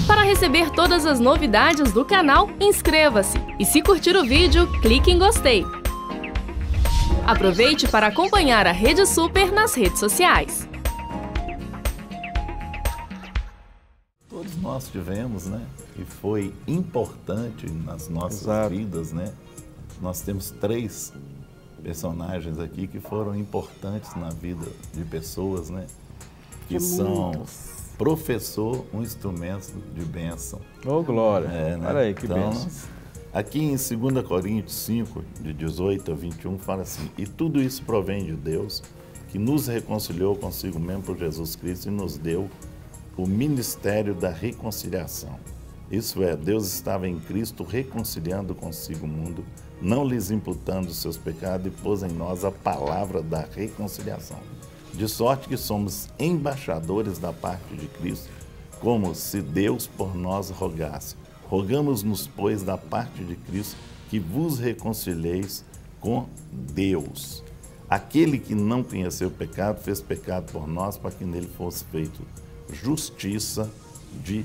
Para receber todas as novidades do canal, inscreva-se e se curtir o vídeo, clique em gostei. Aproveite para acompanhar a Rede Super nas redes sociais. Todos nós tivemos, né? E foi importante nas nossas vidas, né? Nós temos 3 personagens aqui que foram importantes na vida de pessoas, né? Que são professor, um instrumento de bênção. Ô, glória! Né? Olha aí, que então, bênção. Aqui em 2 Coríntios 5, de 18 a 21, fala assim: e tudo isso provém de Deus, que nos reconciliou consigo mesmo por Jesus Cristo e nos deu o ministério da reconciliação. Isso é, Deus estava em Cristo reconciliando consigo o mundo, não lhes imputando os seus pecados, e pôs em nós a palavra da reconciliação. De sorte que somos embaixadores da parte de Cristo, como se Deus por nós rogasse. Rogamos-nos, pois, da parte de Cristo, que vos reconcilieis com Deus. Aquele que não conheceu o pecado, fez pecado por nós, para que nele fosse feito justiça de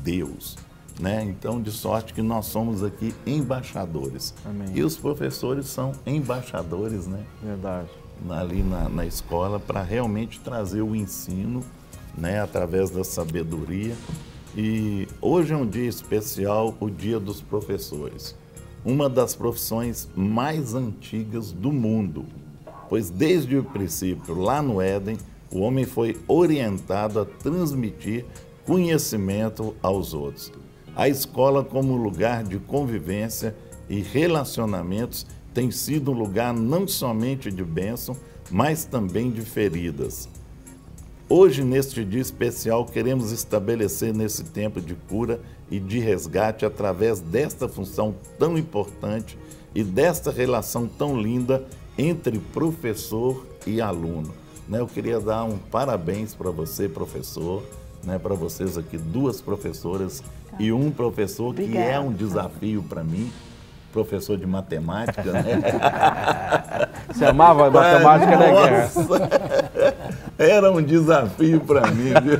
Deus. Né? Então, de sorte que nós somos aqui embaixadores. Amém. E os professores são embaixadores, né? Verdade. Ali na escola, para realmente trazer o ensino, né? Através da sabedoria. E hoje é um dia especial, o Dia dos Professores. Uma das profissões mais antigas do mundo. Pois desde o princípio, lá no Éden, o homem foi orientado a transmitir conhecimento aos outros. A escola, como lugar de convivência e relacionamentos, tem sido um lugar não somente de bênção, mas também de feridas. Hoje, neste dia especial, queremos estabelecer nesse tempo de cura e de resgate, através desta função tão importante e desta relação tão linda entre professor e aluno. Eu queria dar um parabéns para você, professor, para vocês aqui, 2 professoras e um professor. Obrigada. Que é um desafio para mim, professor de matemática, né? Você amava matemática, né, Guerra? Era um desafio para mim, viu?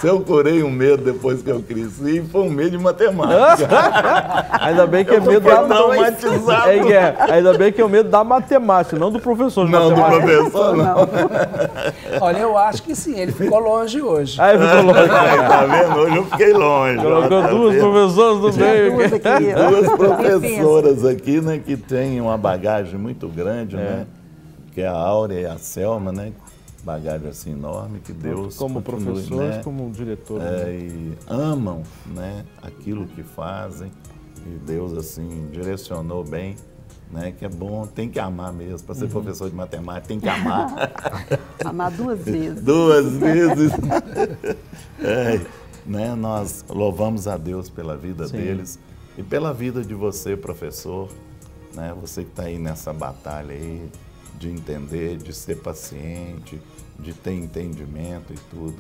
Se eu curei um medo depois que eu cresci, foi um medo de matemática. Ainda bem que é medo da traumatizado. Ainda bem que é o medo da matemática, não do professor de matemática. Não, do professor, não. Olha, eu acho que sim, ele ficou longe hoje. Ah, ele ficou longe. Tá vendo? Hoje eu fiquei longe. Colocou 2 professoras no meio. 2 professoras aqui, né, que têm uma bagagem muito grande, né? Que é a Áurea e a Selma, né? Bagagem assim enorme, que Deus como continue, professores, né? como diretor. E amam, né, aquilo que fazem, e Deus assim direcionou bem, né, que é bom, tem que amar mesmo, para ser professor de matemática, tem que amar. Amar 2 vezes. 2 vezes. Né, nós louvamos a Deus pela vida deles e pela vida de você, professor, né, você que está aí nessa batalha aí, de entender, de ser paciente, de ter entendimento e tudo.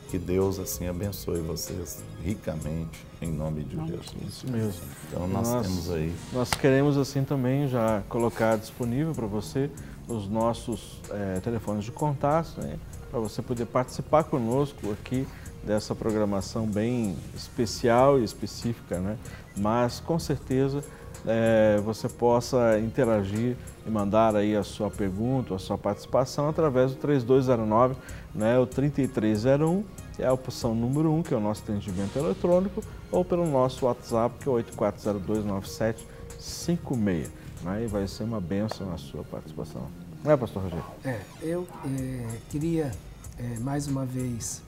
Que Deus assim abençoe vocês ricamente, em nome de Jesus. Isso mesmo. Então nós temos aí. Nós queremos assim também já colocar disponível para você os nossos telefones de contato, né, para você poder participar conosco aqui dessa programação bem especial e específica, né? Mas com certeza você possa interagir e mandar aí a sua pergunta, a sua participação através do 3209, né, o 3301, que é a opção número 1, que é o nosso atendimento eletrônico, ou pelo nosso WhatsApp, que é o 84029756. Né, e vai ser uma bênção a sua participação. Não é, pastor Rogério? Eu queria, mais uma vez,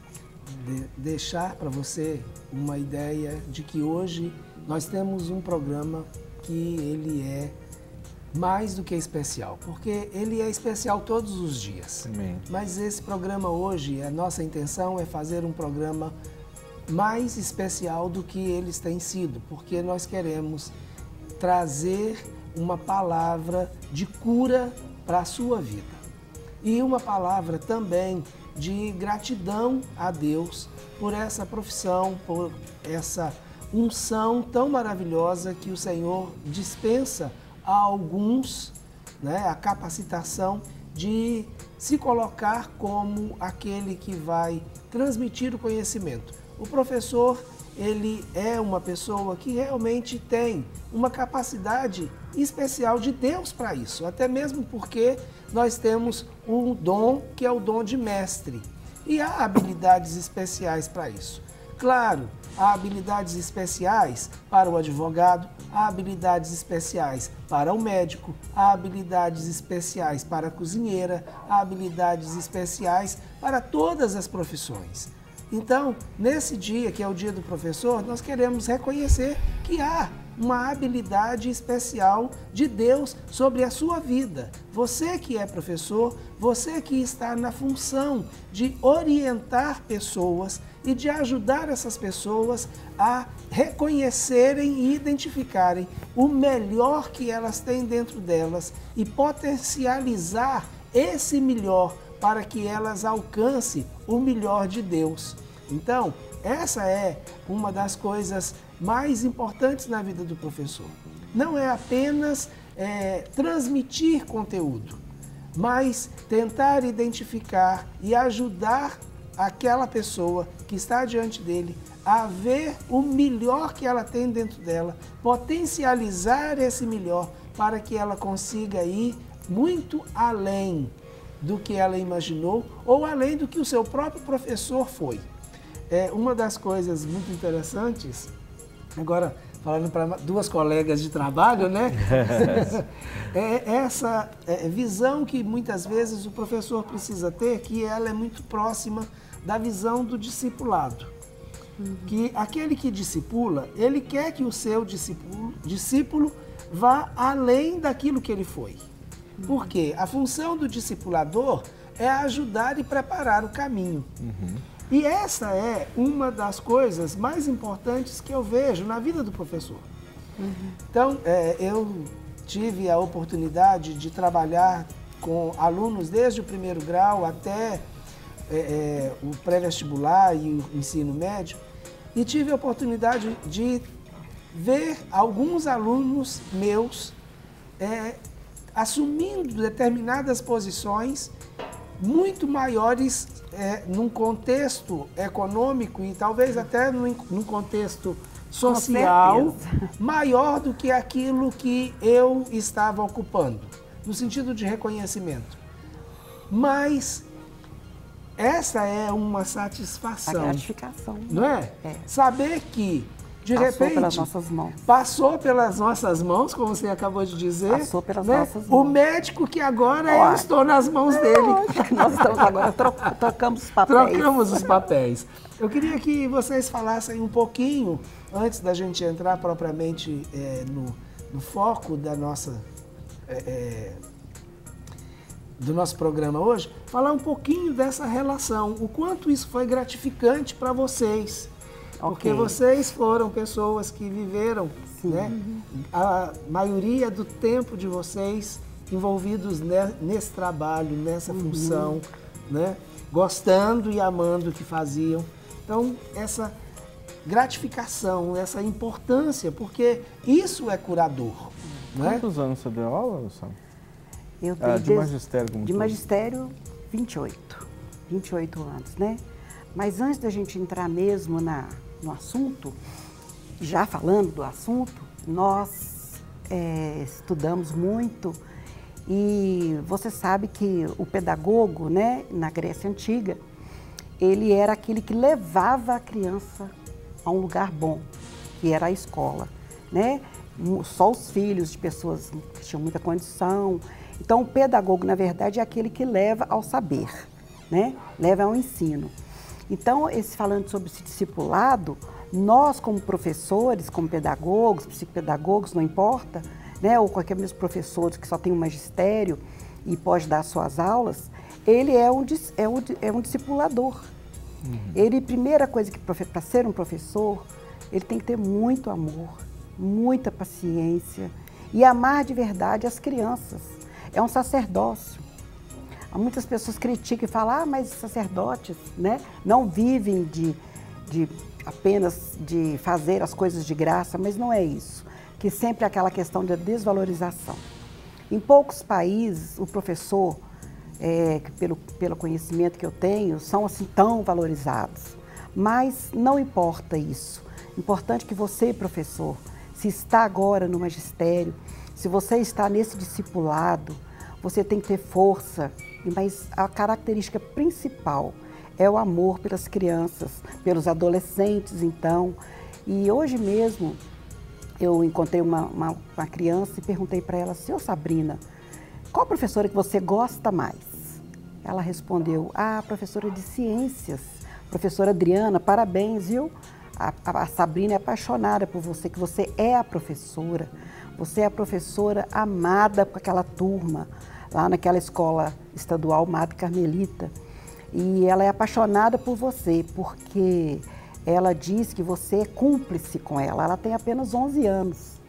deixar para você uma ideia de que hoje nós temos um programa que ele é mais do que especial, porque ele é especial todos os dias. Amém. Mas esse programa hoje, a nossa intenção é fazer um programa mais especial do que eles têm sido, porque nós queremos trazer uma palavra de cura para a sua vida e uma palavra também de gratidão a Deus por essa profissão, por essa unção tão maravilhosa que o Senhor dispensa a alguns, né, a capacitação de se colocar como aquele que vai transmitir o conhecimento. O professor, ele é uma pessoa que realmente tem uma capacidade especial de Deus para isso, até mesmo porque nós temos um dom que é o dom de mestre e há habilidades especiais para isso. Claro, há habilidades especiais para o advogado, há habilidades especiais para o médico, há habilidades especiais para a cozinheira, há habilidades especiais para todas as profissões. Então, nesse dia, que é o dia do professor, nós queremos reconhecer que há uma habilidade especial de Deus sobre a sua vida. Você que é professor, você que está na função de orientar pessoas e de ajudar essas pessoas a reconhecerem e identificarem o melhor que elas têm dentro delas e potencializar esse melhor para que elas alcancem o melhor de Deus. Então, essa é uma das coisas mais importantes na vida do professor. Não é apenas transmitir conteúdo, mas tentar identificar e ajudar aquela pessoa que está diante dele a ver o melhor que ela tem dentro dela, potencializar esse melhor para que ela consiga ir muito além do que ela imaginou ou além do que o seu próprio professor foi. Uma das coisas muito interessantes, agora falando para duas colegas de trabalho, né? É essa visão que muitas vezes o professor precisa ter, que ela é muito próxima da visão do discipulado. Que aquele que discipula, ele quer que o seu discípulo vá além daquilo que ele foi. Por quê? A função do discipulador é ajudar e preparar o caminho. E essa é uma das coisas mais importantes que eu vejo na vida do professor. Então, eu tive a oportunidade de trabalhar com alunos desde o primeiro grau até o pré-vestibular e o ensino médio, e tive a oportunidade de ver alguns alunos meus assumindo determinadas posições muito maiores num contexto econômico e talvez até num contexto social maior do que aquilo que eu estava ocupando, no sentido de reconhecimento. Mas essa é uma satisfação. A gratificação. Não é? Saber que, de passou repente, pelas nossas mãos. Passou pelas nossas mãos, como você acabou de dizer. Passou pelas nossas mãos. O médico que agora eu estou nas mãos dele. Nós estamos agora, trocamos os papéis. Trocamos os papéis. Eu queria que vocês falassem um pouquinho, antes da gente entrar propriamente no foco da nossa, do nosso programa hoje, falar um pouquinho dessa relação, o quanto isso foi gratificante para vocês. Porque vocês foram pessoas que viveram, né, a maioria do tempo de vocês envolvidos nesse trabalho, nessa função, né, gostando e amando o que faziam. Então, essa gratificação, essa importância, porque isso é curador. Né? Quantos anos você deu aula, Luciana? Eu dei de magistério, como de magistério, 28 anos, né? Mas antes da gente entrar mesmo no assunto, já falando do assunto, nós estudamos muito e você sabe que o pedagogo, né, na Grécia Antiga, ele era aquele que levava a criança a um lugar bom, que era a escola, né? Só os filhos de pessoas que tinham muita condição. Então, o pedagogo, na verdade, é aquele que leva ao saber, né? Leva ao ensino. Então, falando sobre esse discipulado, nós como professores, como pedagogos, psicopedagogos, não importa, né? Ou qualquer mesmo professor que só tem um magistério e pode dar suas aulas, ele é um discipulador. Ele, primeira coisa que para ser um professor, ele tem que ter muito amor, muita paciência e amar de verdade as crianças. É um sacerdócio. Muitas pessoas criticam e falam, mas sacerdotes, né, não vivem apenas de fazer as coisas de graça, mas não é isso. Que sempre é aquela questão da desvalorização. Em poucos países, o professor, pelo conhecimento que eu tenho, são assim tão valorizados. Mas não importa isso. Importante que você, professor, se está agora no magistério, se você está nesse discipulado, você tem que ter força, mas a característica principal é o amor pelas crianças, pelos adolescentes, então. E hoje mesmo eu encontrei uma criança e perguntei para ela: "Senhor Sabrina, qual professora que você gosta mais?" Ela respondeu: "Ah, professora de ciências, professora Adriana, parabéns, viu? A Sabrina é apaixonada por você, que você é a professora. Você é a professora amada por aquela turma, lá naquela escola estadual Madre Carmelita. E ela é apaixonada por você, porque ela diz que você é cúmplice com ela. Ela tem apenas 11 anos.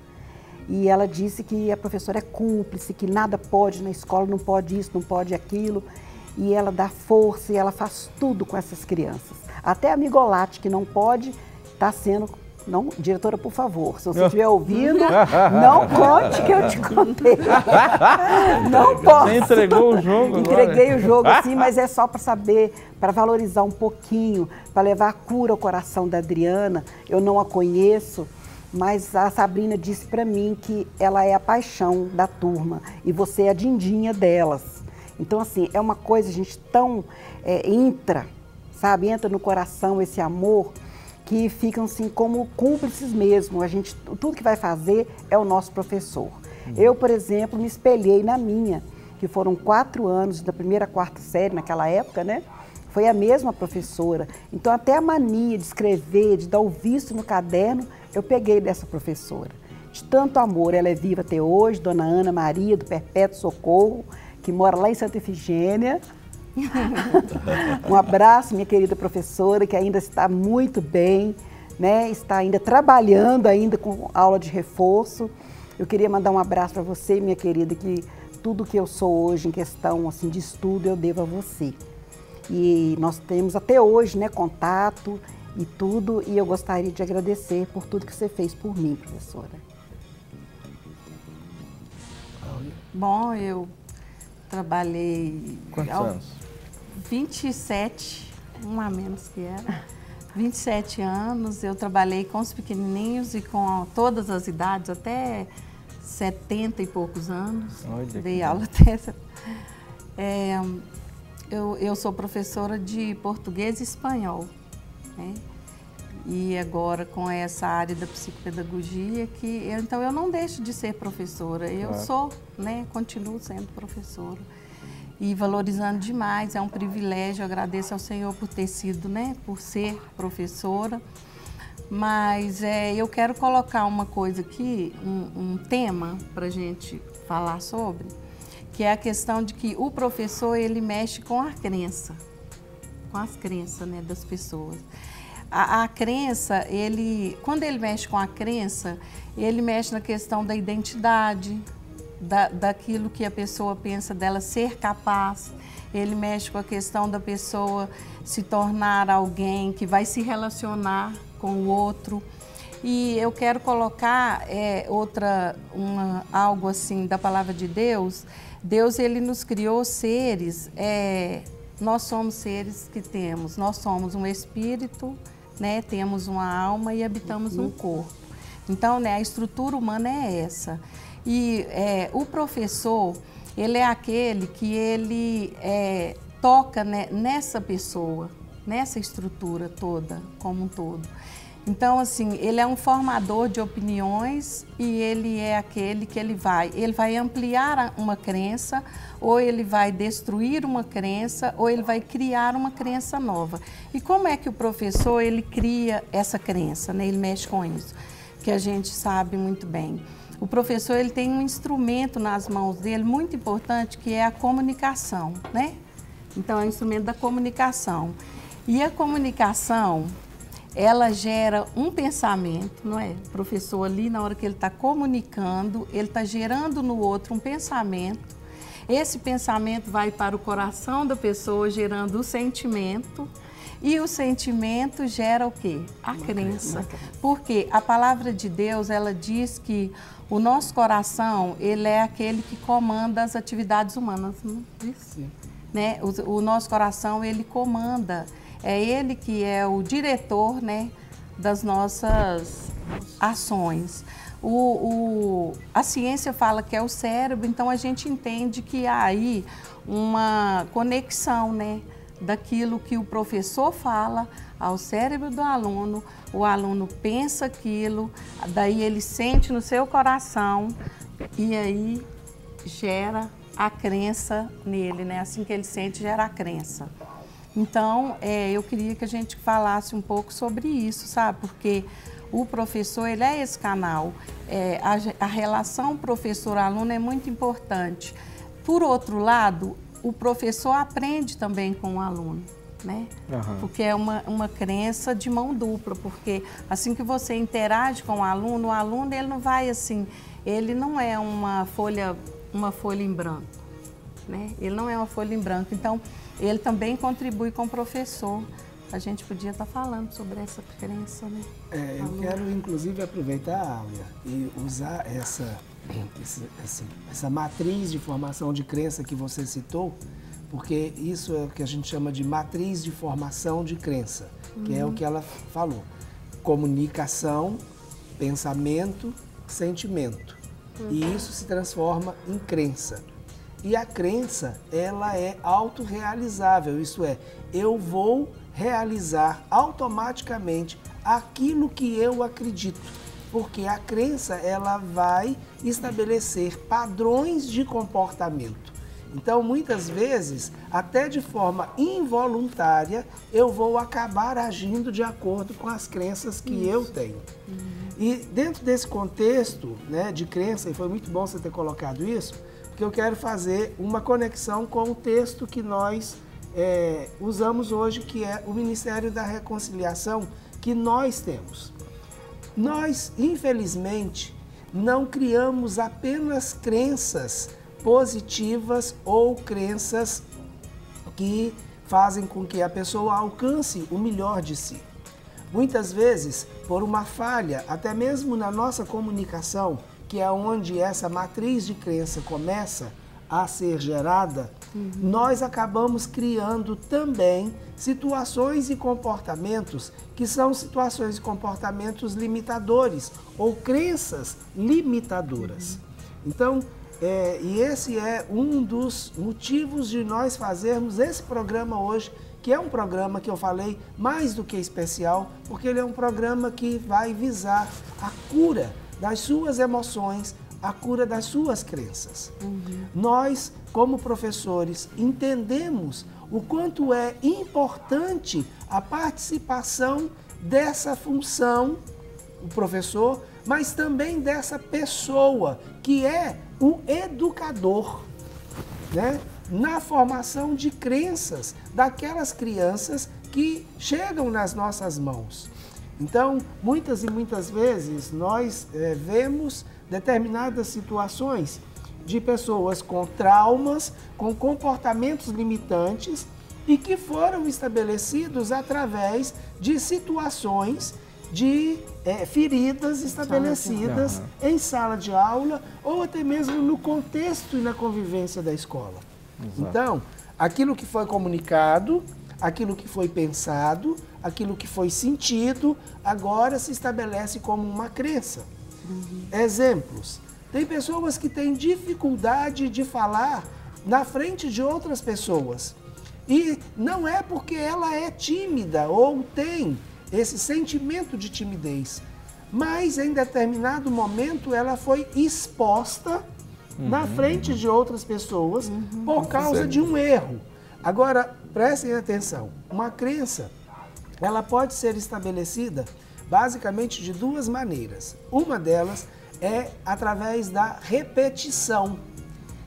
E ela disse que a professora é cúmplice, que nada pode na escola, não pode isso, não pode aquilo. E ela dá força e ela faz tudo com essas crianças. Até a Migolate, que não pode, está sendo... Não, diretora, por favor, se você estiver ouvindo, não conte que eu te contei. Não posso. Você entregou o jogo. Entreguei o jogo, sim, mas é só para saber, para valorizar um pouquinho, para levar a cura ao coração da Adriana. Eu não a conheço, mas a Sabrina disse para mim que ela é a paixão da turma e você é a dindinha delas. Então, assim, é uma coisa, gente, tão entra, sabe? Entra no coração esse amor, que ficam assim como cúmplices mesmo. A gente, tudo que vai fazer é o nosso professor. Eu, por exemplo, me espelhei na minha, que foram 4 anos, da primeira à 4ª série naquela época, né? Foi a mesma professora. Então, até a mania de escrever, de dar o visto no caderno, eu peguei dessa professora. De tanto amor, ela é viva até hoje, Dona Ana Maria, do Perpétuo Socorro, que mora lá em Santa Efigênia. Um abraço, minha querida professora, que ainda está muito bem, né? Está ainda trabalhando ainda com aula de reforço. Eu queria mandar um abraço para você, minha querida, que tudo que eu sou hoje em questão assim, de estudo eu devo a você. E nós temos até hoje, né, contato e tudo, e eu gostaria de agradecer por tudo que você fez por mim, professora. Bom, eu trabalhei... Quantos anos? 27, um a menos que era, 27 anos, eu trabalhei com os pequenininhos e com todas as idades, até 70 e poucos anos. Olha, dei aula até... Eu sou professora de português e espanhol, né? E agora com essa área da psicopedagogia, então eu não deixo de ser professora, eu sou, né, continuo sendo professora. E valorizando demais, é um privilégio, eu agradeço ao Senhor por ter sido, né, por ser professora. Mas eu quero colocar uma coisa aqui, um tema para a gente falar sobre, que é a questão de que o professor, ele mexe com a crença, com as crenças, né, das pessoas. A crença, quando ele mexe com a crença, ele mexe na questão da identidade, daquilo que a pessoa pensa dela ser capaz. Ele mexe com a questão da pessoa se tornar alguém que vai se relacionar com o outro. E eu quero colocar algo assim da palavra de Deus. Deus, ele nos criou seres, nós somos seres nós somos um espírito, né, temos uma alma e habitamos um corpo. Então, né, a estrutura humana é essa. E o professor, ele é aquele que ele toca, né, nessa pessoa, nessa estrutura toda, como um todo. Então, assim, ele é um formador de opiniões e ele é aquele que ele vai ampliar uma crença, ou ele vai destruir uma crença, ou ele vai criar uma crença nova. E como é que o professor, ele cria essa crença, né? Ele mexe com isso, que a gente sabe muito bem. O professor, ele tem um instrumento nas mãos dele muito importante, que é a comunicação, né? Então, é o instrumento da comunicação. E a comunicação, ela gera um pensamento, não é? O professor ali, na hora que ele está comunicando, ele está gerando no outro um pensamento. Esse pensamento vai para o coração da pessoa, gerando o sentimento. E o sentimento gera o quê? A crença. Porque a palavra de Deus, ela diz que o nosso coração, ele é aquele que comanda as atividades humanas, não diz? Né? O nosso coração, ele comanda. É ele que é o diretor, né, das nossas ações. A ciência fala que é o cérebro, então a gente entende que há aí uma conexão, né, daquilo que o professor fala ao cérebro do aluno, o aluno pensa aquilo, daí ele sente no seu coração e aí gera a crença nele, né? Assim que ele sente, gera a crença. Então, eu queria que a gente falasse um pouco sobre isso, sabe? Porque o professor, ele é esse canal. A relação professor-aluno é muito importante. Por outro lado, o professor aprende também com o aluno, né? Uhum. Porque é uma crença de mão dupla, porque assim que você interage com o aluno ele não vai assim, ele não é uma folha em branco, né? Ele não é uma folha em branco, então ele também contribui com o professor. A gente podia estar falando sobre essa crença, né? Eu quero, inclusive, aproveitar, Áurea, e usar essa matriz de formação de crença que você citou, porque isso é o que a gente chama de matriz de formação de crença, que é o que ela falou. Comunicação, pensamento, sentimento. E isso se transforma em crença. E a crença, ela é autorrealizável, isso é, eu vou realizar automaticamente aquilo que eu acredito, porque a crença, ela vai estabelecer padrões de comportamento. Então, muitas vezes, até de forma involuntária, eu vou acabar agindo de acordo com as crenças que eu tenho. E dentro desse contexto, né, de crença, e foi muito bom você ter colocado isso, porque eu quero fazer uma conexão com o texto que nós usamos hoje, que é o Ministério da Reconciliação, que nós temos. Nós, infelizmente, não criamos apenas crenças positivas ou crenças que fazem com que a pessoa alcance o melhor de si. Muitas vezes, por uma falha, até mesmo na nossa comunicação, que é onde essa matriz de crença começa a ser gerada, nós acabamos criando também situações e comportamentos que são situações e comportamentos limitadores ou crenças limitadoras. Então, e esse é um dos motivos de nós fazermos esse programa hoje, que é um programa que eu falei mais do que especial, porque ele é um programa que vai visar a cura das suas emoções, a cura das suas crenças. Nós, como professores, entendemos o quanto é importante a participação dessa função, o professor, mas também dessa pessoa que é o educador, né? Na formação de crenças daquelas crianças que chegam nas nossas mãos. Então, muitas e muitas vezes nós vemos determinadas situações de pessoas com traumas, com comportamentos limitantes e que foram estabelecidos através de situações de feridas estabelecidas em sala de aula ou até mesmo no contexto e na convivência da escola. Exato. Então, aquilo que foi comunicado, aquilo que foi pensado, aquilo que foi sentido, agora se estabelece como uma crença. Exemplos. Tem pessoas que têm dificuldade de falar na frente de outras pessoas. E não é porque ela é tímida ou tem esse sentimento de timidez, mas em determinado momento ela foi exposta na frente de outras pessoas por causa de um erro. Agora, prestem atenção, uma crença, ela pode ser estabelecida basicamente de duas maneiras. Uma delas é através da repetição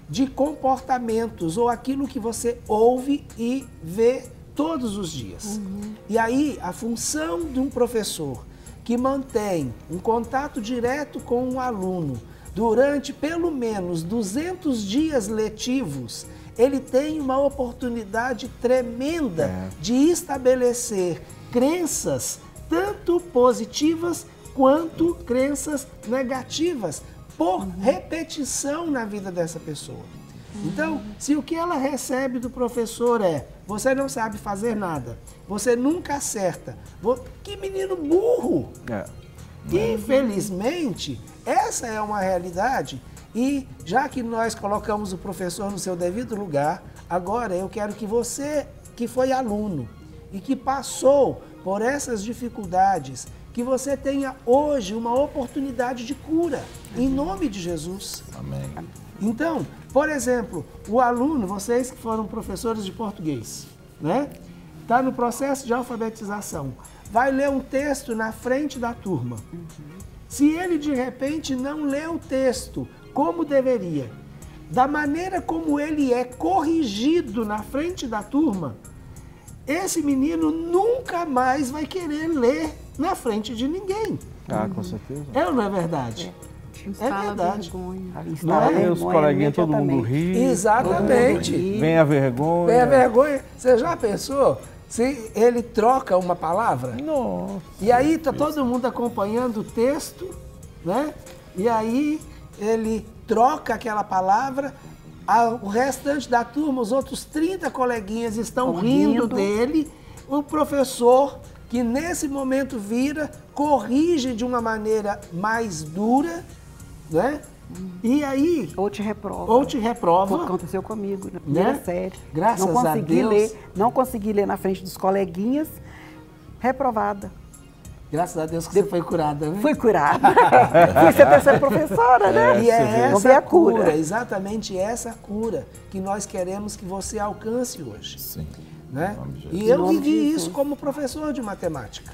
de comportamentos ou aquilo que você ouve e vê todos os dias. E aí, a função de um professor que mantém um contato direto com o aluno durante pelo menos 200 dias letivos, ele tem uma oportunidade tremenda de estabelecer crenças tanto positivas quanto crenças negativas por repetição na vida dessa pessoa. Então, se o que ela recebe do professor é: você não sabe fazer nada, você nunca acerta, que menino burro! Infelizmente, essa é uma realidade. E já que nós colocamos o professor no seu devido lugar, agora eu quero que você, que foi aluno e que passou por essas dificuldades, que você tenha hoje uma oportunidade de cura, em nome de Jesus. Amém. Então, por exemplo, o aluno, vocês que foram professores de português, né? Está no processo de alfabetização, vai ler um texto na frente da turma. Se ele, de repente, não lê o texto como deveria, da maneira como ele é corrigido na frente da turma, esse menino nunca mais vai querer ler na frente de ninguém. Com certeza. É ou não é verdade? É verdade. Não é? Os coleguinhas, todo mundo ri. Exatamente. Vem a vergonha. Vem a vergonha. Você já pensou se ele troca uma palavra? Nossa. E aí tá todo mundo acompanhando o texto, né? E aí ele troca aquela palavra, o restante da turma, os outros 30 coleguinhas estão rindo dele, o professor, que nesse momento vira, corrige de uma maneira mais dura, né? E aí... Ou te reprova. Ou te reprova. Foi o que aconteceu comigo na primeira série. Graças a Deus. Não consegui ler na frente dos coleguinhas, reprovada. Graças a Deus que você foi curada, né? Fui curada. Fui ser terceira professora, né? E é essa cura, exatamente essa cura que nós queremos que você alcance hoje. Sim. Né? E eu vivi isso como professor de matemática.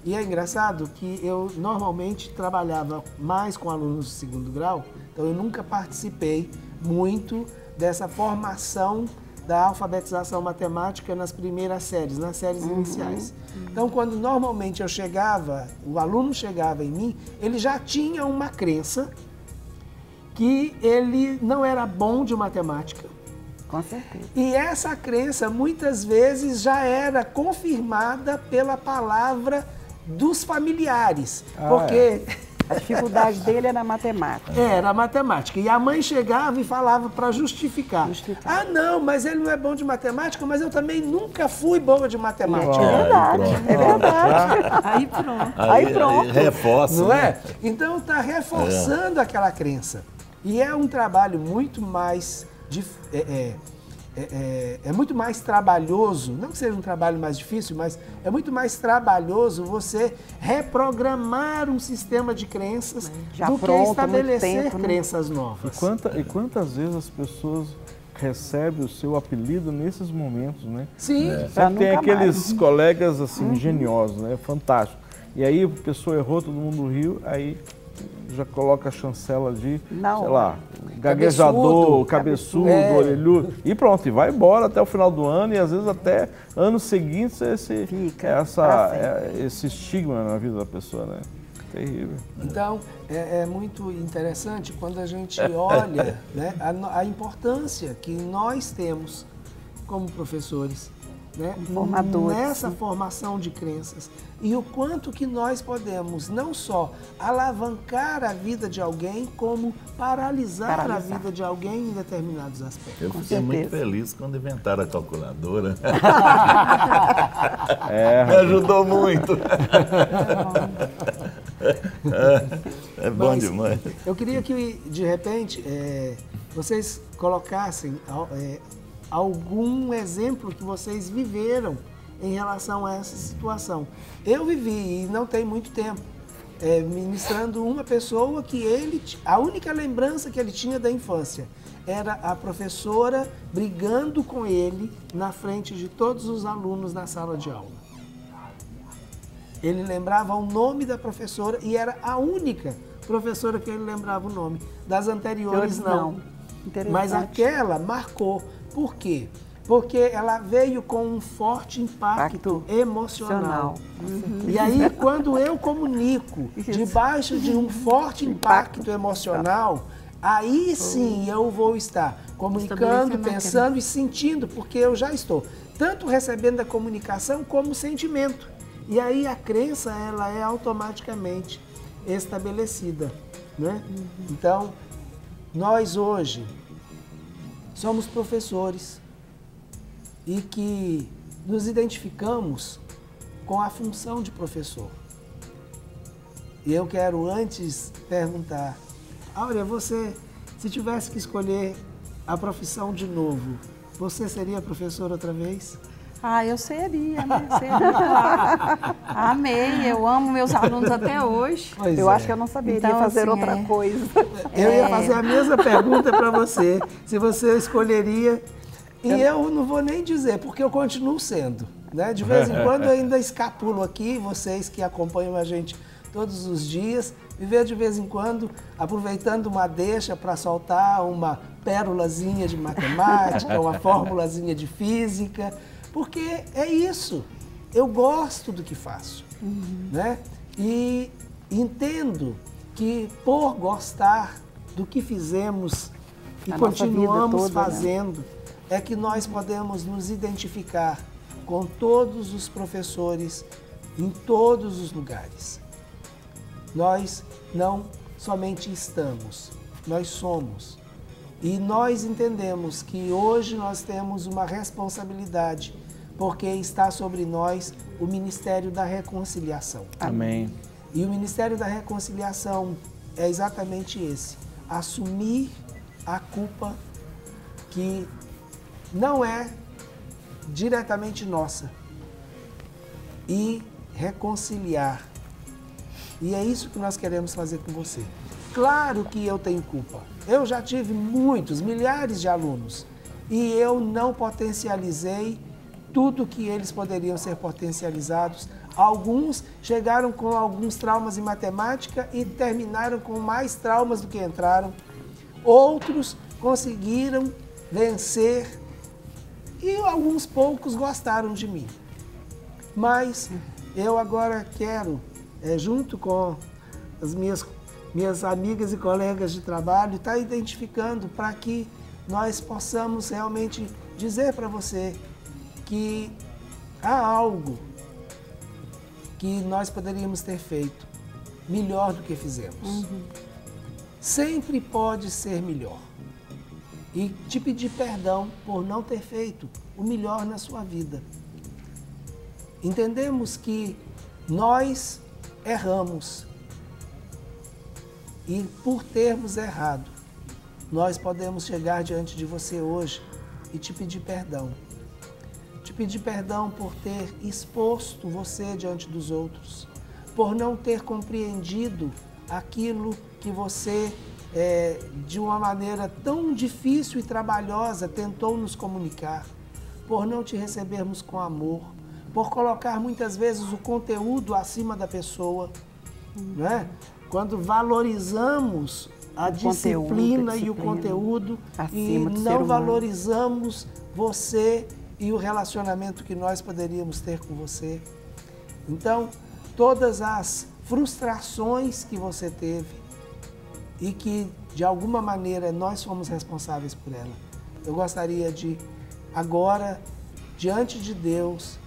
E é engraçado que eu normalmente trabalhava mais com alunos de segundo grau, então eu nunca participei muito dessa formação da alfabetização matemática nas primeiras séries, nas séries iniciais. Então, quando normalmente eu chegava, o aluno chegava em mim, ele já tinha uma crença que ele não era bom de matemática. Com certeza. E essa crença, muitas vezes, já era confirmada pela palavra dos familiares. Porque a dificuldade dele era matemática. Era matemática. E a mãe chegava e falava para justificar. Ah, não, mas ele não é bom de matemática, mas eu também nunca fui boa de matemática. É verdade, é verdade. Aí pronto. Aí pronto. Reforça. Não é? Então está reforçando aquela crença. E é um trabalho muito mais... É muito mais trabalhoso, não que seja um trabalho mais difícil, mas é muito mais trabalhoso você reprogramar um sistema de crenças do que estabelecer crenças novas. E quantas vezes as pessoas recebem o seu apelido nesses momentos, né? Sim. Tem aqueles colegas assim, geniosos, né? Fantástico. E aí a pessoa errou, todo mundo riu, aí já coloca a chancela de, sei lá, gaguejador, cabeçudo, orelhudo, e pronto, e vai embora até o final do ano, e às vezes até anos seguintes esse estigma na vida da pessoa, né? Terrível. Então, é muito interessante quando a gente olha, né, a importância que nós temos como professores, né, nessa formação de crenças, e o quanto que nós podemos não só alavancar a vida de alguém, como paralisar a vida de alguém em determinados aspectos. Eu fiquei muito feliz quando inventaram a calculadora. Me ajudou muito. É bom demais. Eu queria que, de repente, vocês colocassem algum exemplo que vocês viveram em relação a essa situação. Eu vivi, e não tem muito tempo, ministrando uma pessoa que a única lembrança que ele tinha da infância era a professora brigando com ele na frente de todos os alunos na sala de aula. Ele lembrava o nome da professora e era a única professora que ele lembrava o nome. Das anteriores, não. Mas aquela marcou. Por quê? Porque ela veio com um forte impacto emocional. E aí, quando eu comunico debaixo de um forte impacto emocional, aí sim eu vou estar comunicando, pensando e sentindo, porque eu já estou tanto recebendo a comunicação como o sentimento. E aí a crença, ela é automaticamente estabelecida, né? Então, nós hoje somos professores e que nos identificamos com a função de professor. E eu quero antes perguntar, Áurea, você, se tivesse que escolher a profissão de novo, você seria professora outra vez? Ah, eu seria, né? Seria. Amei, eu amo meus alunos até hoje. Pois Eu é. acho que eu não saberia Então, fazer assim, outra coisa. Eu ia fazer a mesma pergunta para você, se você escolheria, e eu não vou nem dizer, porque eu continuo sendo, né? De vez em quando eu ainda escapulo aqui, vocês que acompanham a gente todos os dias, me vê de vez em quando aproveitando uma deixa para soltar uma pérolazinha de matemática, uma formulazinha de física, porque é isso, eu gosto do que faço, né? E entendo que por gostar do que fizemos e A nossa vida continuamos toda, né? fazendo, é que nós podemos nos identificar com todos os professores em todos os lugares. Nós não somente estamos, nós somos. E nós entendemos que hoje nós temos uma responsabilidade, porque está sobre nós o Ministério da Reconciliação. Amém. E o Ministério da Reconciliação é exatamente esse: assumir a culpa que não é diretamente nossa e reconciliar. E é isso que nós queremos fazer com você. Claro que eu tenho culpa. Eu já tive muitos, milhares de alunos e eu não potencializei tudo que eles poderiam ser potencializados. Alguns chegaram com alguns traumas em matemática e terminaram com mais traumas do que entraram. Outros conseguiram vencer e alguns poucos gostaram de mim. Mas eu agora quero, junto com as minhas amigas e colegas de trabalho, estar identificando para que nós possamos realmente dizer para você que há algo que nós poderíamos ter feito melhor do que fizemos. Sempre pode ser melhor. E te pedir perdão por não ter feito o melhor na sua vida. Entendemos que nós erramos. E por termos errado, nós podemos chegar diante de você hoje e te pedir perdão. Te pedir perdão por ter exposto você diante dos outros, por não ter compreendido aquilo que você, de uma maneira tão difícil e trabalhosa, tentou nos comunicar, por não te recebermos com amor, por colocar muitas vezes o conteúdo acima da pessoa, né? Quando valorizamos a disciplina e o conteúdo e não valorizamos você e o relacionamento que nós poderíamos ter com você. Então, todas as frustrações que você teve e que, de alguma maneira, nós fomos responsáveis por ela, eu gostaria de, agora, diante de Deus,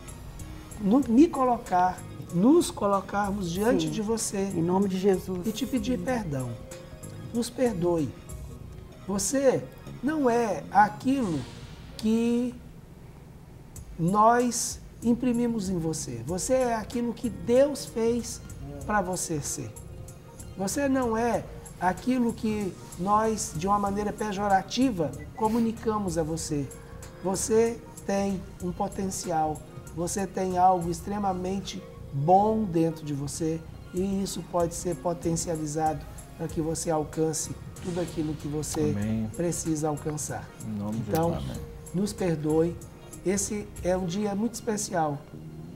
nos colocarmos diante de você. Em nome de Jesus. E te pedir perdão. Nos perdoe. Você não é aquilo que nós imprimimos em você. Você é aquilo que Deus fez para você ser. Você não é aquilo que nós, de uma maneira pejorativa, comunicamos a você. Você tem um potencial, você tem algo extremamente bom dentro de você e isso pode ser potencializado para que você alcance tudo aquilo que você precisa alcançar. Em nome de então, Jesus. nos perdoe. Esse é um dia muito especial,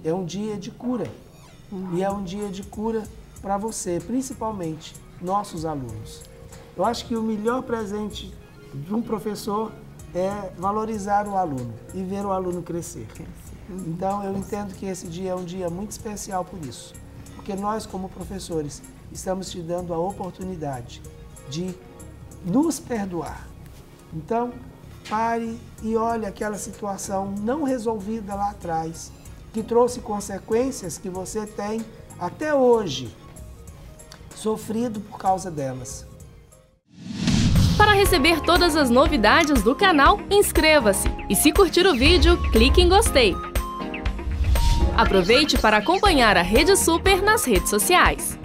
é um dia de cura e é um dia de cura para você, principalmente nossos alunos. Eu acho que o melhor presente de um professor é valorizar o aluno e ver o aluno crescer. Então, eu entendo que esse dia é um dia muito especial por isso, porque nós, como professores, estamos te dando a oportunidade de nos perdoar. Então, pare e olhe aquela situação não resolvida lá atrás, que trouxe consequências que você tem até hoje sofrido por causa delas. Para Para receber todas as novidades do canal, inscreva-se. E se curtir o vídeo, clique em gostei. Aproveite para acompanhar a Rede Super nas redes sociais.